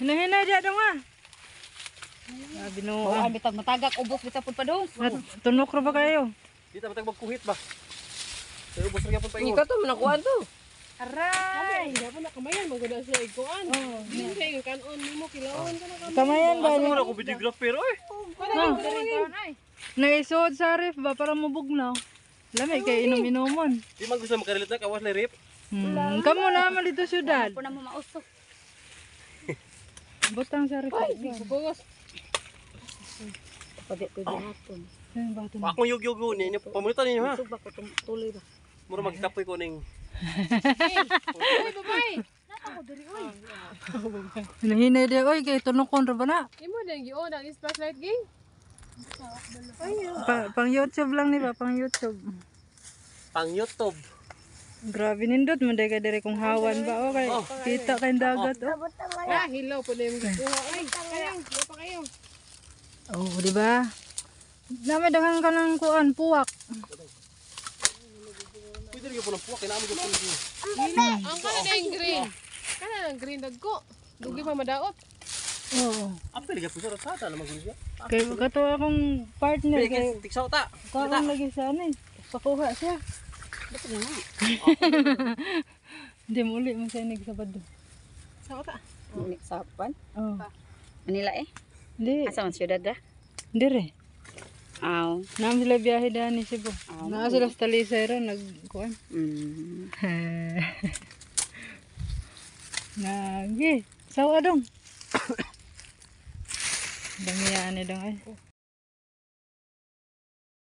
Hinahinay dia dong ah. Oh, bitag matagak ubos bitag pud pa dong. Tunok ra ba kayo? Dito matag magkuhit ba? Pero ubos ra gyapon pa ingon. Ikaw to manakuan to. Aray. Hindi pa nakamayan, maganda siya ikuan. Hindi kayo kanon mo kilawan ka na kami. Kamayan ba? Asa mo na ko videographer oy? Naisuot sa ref ba para mabugnaw. Lamay kay inom-inomon. Di man gusto makarelate na kawas na rip. Kamo naman dito syudad. Po na mo mausok. Butang sa ref. Bugos. Pwede ko gihapon. Ako yug-yug ni pamulitan ninyo ha. Usog ba ko tuloy ba? Mura magkapoy ko ning Ay, babay. Hinahinay dia oy kay tunokon ra ba na? Imo dang gion ang spotlight ging. Pang YouTube lang ni ba, pang YouTube. pang YouTube. Grabe nindot man day ka dire kung hawan ba okay. Kita kay dagat oh. Ah, hilaw po na yung gikuha. Ay, kaya, pa kayo. Oh, di ba? Nami daghang kanang kuan puwak. Pwede rin po ng puwak, kailangan mo ko po. Ang kana na yung green. Kana na green dagko. Dugi pa madaot. Oo. Apel ga po sa rata na magulo siya. Kay kato akong partner kay Pwede tiksaw ta. kaon lagi sa ano eh. Pakuha siya. Hindi muli mo siya nagsabado. Sa kota. Ni sapan. Oh. Manila eh. Di, Asa man syudad da? dire. Aw. Nam sila biyahe daan ni Cebu. Naa sila sa Talisay ron nagkuan. Nagi. Sawa dong. Damiyan ni dong ay.